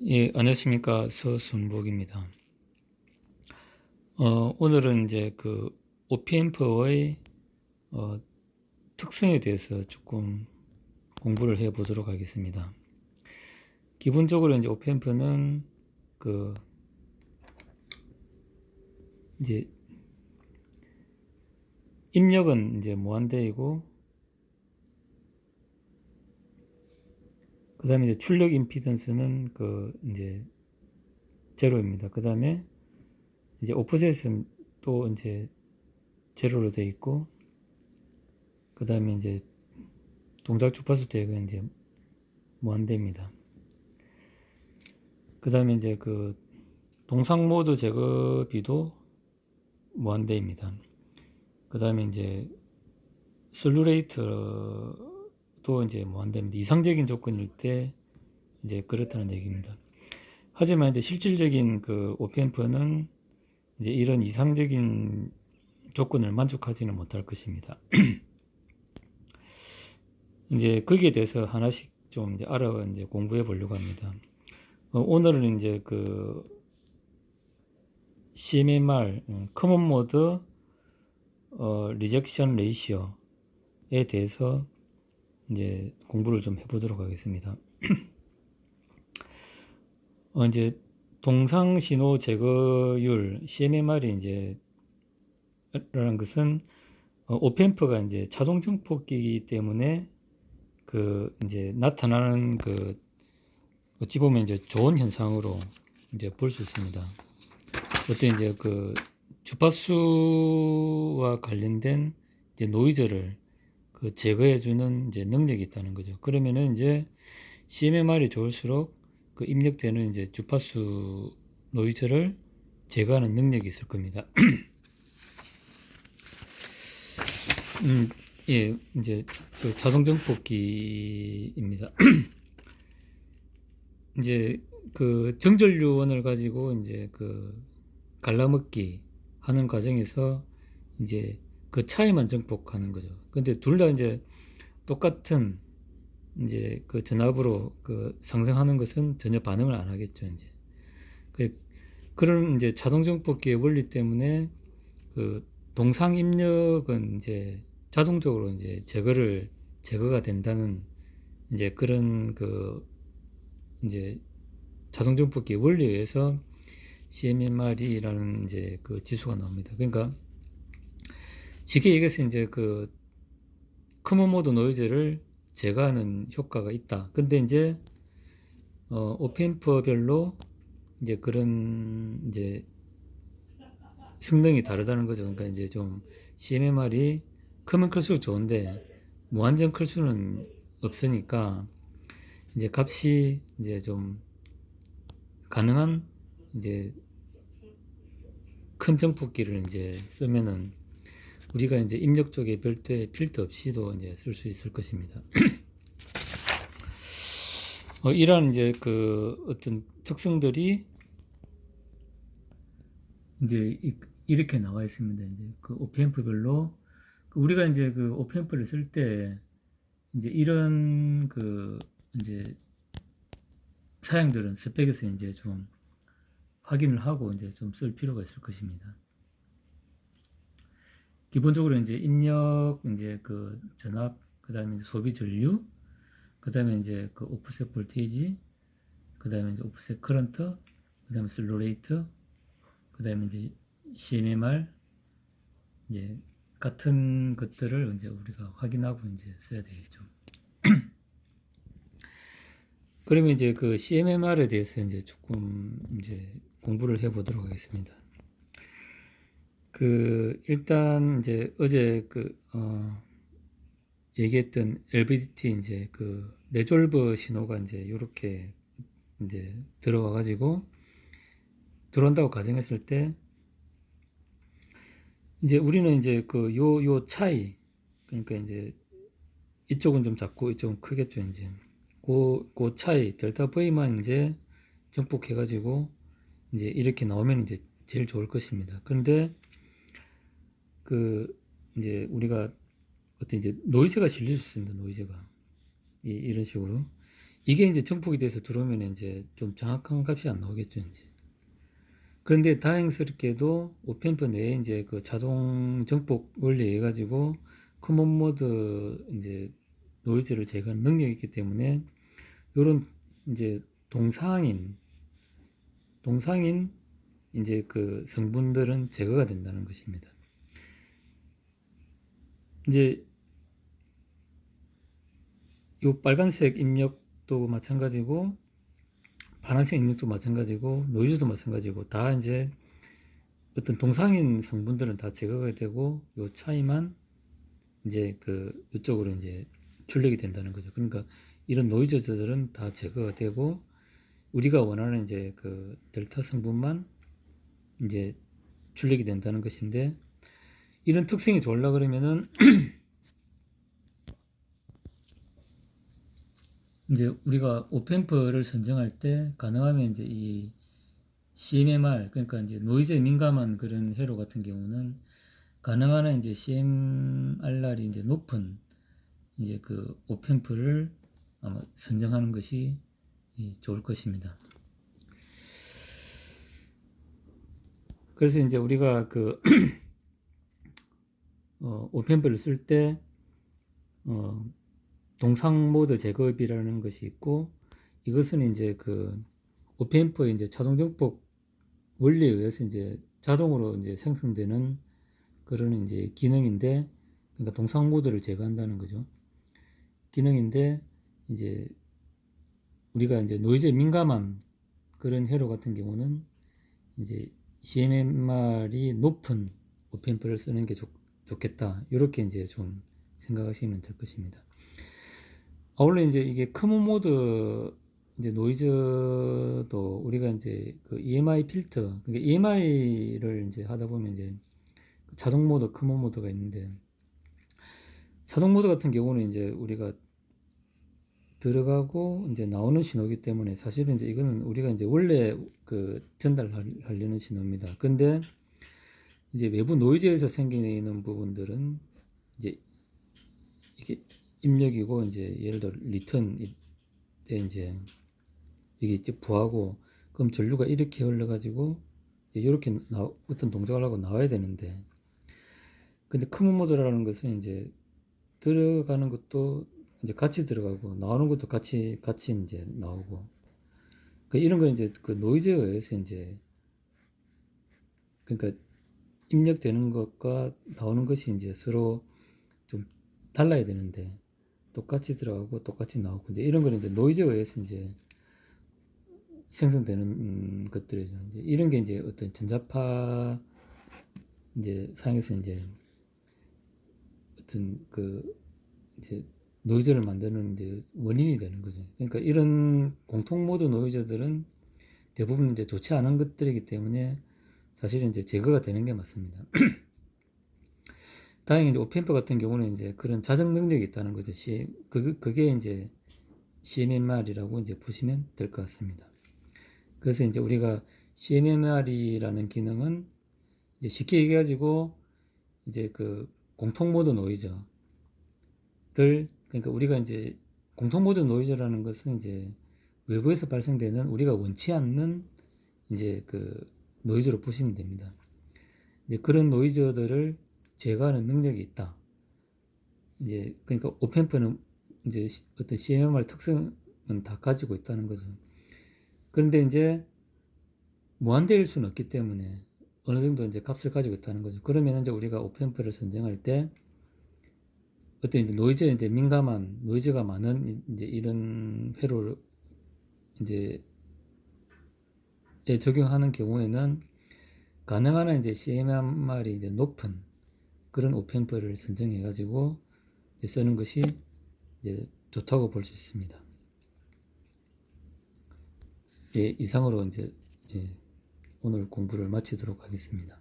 예, 안녕하십니까. 서순복입니다. 오늘은 이제 그 OP앰프의 특성에 대해서 조금 공부를 해 보도록 하겠습니다. 기본적으로 이제 OP앰프는 그 이제 입력은 이제 무한대이고, 그 다음에 이제 출력 임피던스는 그 이제 제로입니다. 그 다음에 이제 오프셋은 또 이제 제로로 되어 있고, 그 다음에 이제 동작 주파수 대역은 이제 무한대입니다. 그 다음에 이제 그 동상 모드 제거비도 무한대입니다. 그 다음에 이제 슬루레이터도 이제 무한대입니다. 이상적인 조건일 때 이제 그렇다는 얘기입니다. 하지만 이제 실질적인 그 오펜프는 이제 이런 이상적인 조건을 만족하지는 못할 것입니다. 이제 거기에 대해서 하나씩 좀 이제 이제 공부해 보려고 합니다. 오늘은 이제 그 CMMR, 커먼 모드 리젝션 레이시오에 대해서 이제 공부를 좀 해보도록 하겠습니다. 이제 동상 신호 제거율 CMMR이 이제 라는 것은 오펜프가 이제 자동 증폭기이기 때문에 그 이제 나타나는 그 어찌 보면 이제 좋은 현상으로 이제 볼 수 있습니다. 어때 이제 그 주파수와 관련된 이제 노이즈를 그 제거해주는 이제 능력이 있다는 거죠. 그러면은 이제 CMMR이 좋을수록 그 입력되는 이제 주파수 노이즈를 제거하는 능력이 있을 겁니다. 예, 이제 그 자동 정폭기입니다. 이제 그 정전류원을 가지고 이제 그 갈라먹기 하는 과정에서 이제 그 차이만 정폭하는 거죠. 근데 둘 다 이제 똑같은 이제 그 전압으로 그 상승하는 것은 전혀 반응을 안 하겠죠. 이제 그런 이제 자동 정폭기의 원리 때문에 그 동상 입력은 이제 자동적으로 이제 제거가 된다는 이제 그런 그 이제 자동 정폭기의 원리에 의해서 CMMR이라는 이제 그 지수가 나옵니다. 그러니까 쉽게 얘기해서 이제 그 커먼 모드 노이즈를 제거하는 효과가 있다. 근데 이제 오펜프별로 이제 그런 이제 성능이 다르다는 거죠. 그러니까 이제 좀 CMMR이 크면 클수록 좋은데 무한정 클 수는 없으니까 이제 값이 이제 좀 가능한 이제 큰 정폭기를 이제 쓰면은 우리가 이제 입력 쪽에 별도의 필터 없이도 이제 쓸 수 있을 것입니다. 이러한 이제 그 어떤 특성들이 이제 이렇게 나와 있습니다. 이제 그 오펜프별로 우리가 이제 그 오펜프를 쓸 때 이제 이런 그 이제 사양들은 스펙에서 이제 좀 확인을 하고 이제 좀 쓸 필요가 있을 것입니다. 기본적으로 이제 입력, 이제 그 전압, 그 다음에 소비 전류, 그 다음에 이제 그 오프셋 볼테이지, 그 다음에 이제 오프셋 커런트, 그 다음에 슬로 레이트, 그 다음에 이제 CMMR, 이제 같은 것들을 이제 우리가 확인하고 이제 써야 되겠죠. 그러면 이제 그 CMMR에 대해서 이제 조금 이제 공부를 해 보도록 하겠습니다. 그 일단 이제 어제 그 얘기했던 LVDT 이제 그 레졸버 신호가 이제 이렇게 이제 들어와 가지고 들어온다고 가정했을 때 이제 우리는 이제 그 요 차이, 그러니까 이제 이쪽은 좀 작고 이쪽은 크겠죠. 이제 그 차이 델타 V만 이제 정폭해 가지고 이제 이렇게 나오면 이제 제일 좋을 것입니다. 그런데 그 이제 우리가 어떤 이제 노이즈가 실릴 수 있습니다. 노이즈가 이런 식으로 이게 이제 정폭이 돼서 들어오면 이제 좀 정확한 값이 안 나오겠죠, 이제. 그런데 다행스럽게도 오펜프 내에 이제 그 자동 정폭 원리에 의해 가지고 커먼 모드 이제 노이즈를 제거하는 능력이 있기 때문에 요런 이제 동상인 이제 그 성분들은 제거가 된다는 것입니다. 이제 요 빨간색 입력도 마찬가지고 파란색 입력도 마찬가지고 노이즈도 마찬가지고 다 이제 어떤 동상인 성분들은 다 제거가 되고 요 차이만 이제 그 이쪽으로 이제 출력이 된다는 거죠. 그러니까 이런 노이즈들은 다 제거가 되고 우리가 원하는 이제 그 델타 성분만 이제 출력이 된다는 것인데, 이런 특성이 좋으려 그러면은 이제 우리가 오펜프를 선정할 때 가능하면 이제 이 CMMR, 그러니까 이제 노이즈에 민감한 그런 회로 같은 경우는 가능한 한 이제 CMRR이 이제 높은 이제 그 오펜프를 아마 선정하는 것이 좋을 것입니다. 그래서 이제 우리가 그 오펜프를 쓸 때 동상 모드 제거비라는 것이 있고, 이것은 이제 그 오펜프의 이제 자동 정폭 원리에 의해서 이제 자동으로 이제 생성되는 그런 이제 기능인데, 그러니까 동상 모드를 제거한다는 거죠. 기능인데, 이제 우리가 이제 노이즈에 민감한 그런 회로 같은 경우는 이제 CMMR이 높은 오펜프를 쓰는 게 좋겠다. 이렇게 이제 좀 생각하시면 될 것입니다. 아울러 이제 이게 커먼 모드 이제 노이즈도 우리가 이제 그 EMI 필터, 그러니까 EMI를 이제 하다 보면 이제 자동 모드, 커먼 모드가 있는데, 자동 모드 같은 경우는 이제 우리가 들어가고 이제 나오는 신호이기 때문에 사실은 이제 이거는 우리가 이제 원래 그 전달하려는 신호입니다. 근데 이제 외부 노이즈에서 생기는 부분들은 이제 이게 입력이고, 이제 예를 들어 리턴 때 이제 이게 이제 부하고, 그럼 전류가 이렇게 흘러가지고 이렇게 어떤 동작을 하고 나와야 되는데, 근데 커먼 모드라는 것은 이제 들어가는 것도 이제 같이 들어가고 나오는 것도 같이 이제 나오고, 그 이런 거 이제 그 노이즈에 의해서 이제, 그러니까 입력되는 것과 나오는 것이 이제 서로 좀 달라야 되는데 똑같이 들어가고 똑같이 나오고, 이제 이런 거는 이제 노이즈에 의해서 이제 생성되는 것들이죠. 이제 이런 게 이제 어떤 전자파 이제 상에서 이제 어떤 그 이제 노이즈를 만드는 이제 원인이 되는 거죠. 그러니까 이런 공통 모드 노이즈들은 대부분 이제 좋지 않은 것들이기 때문에 사실은 이제 제거가 되는 게 맞습니다. 다행히 이제 오펜프 같은 경우는 이제 그런 자정 능력이 있다는 거죠. 그게 이제 CMMR이라고 이제 보시면 될 것 같습니다. 그래서 이제 우리가 CMMR이라는 기능은 이제 쉽게 얘기해가지고 이제 그 공통 모드 노이즈를, 그러니까 우리가 이제 공통 모드 노이즈라는 것은 이제 외부에서 발생되는 우리가 원치 않는 이제 그 노이즈로 보시면 됩니다. 이제 그런 노이즈들을 제거하는 능력이 있다. 이제 그러니까 오펜프는 이제 어떤 CMMR 특성은 다 가지고 있다는 거죠. 그런데 이제 무한대일 수는 없기 때문에 어느 정도 이제 값을 가지고 있다는 거죠. 그러면 이제 우리가 오펜프를 선정할 때 어떤 이제 노이즈에 이제 민감한, 노이즈가 많은 이제 이런 회로를 이제 적용하는 경우에는 가능한 한 이제 CMMR이 이제 높은 그런 오펜프를 선정해 가지고 쓰는 것이 이제 좋다고 볼 수 있습니다. 예, 이상으로 이제 오늘 공부를 마치도록 하겠습니다.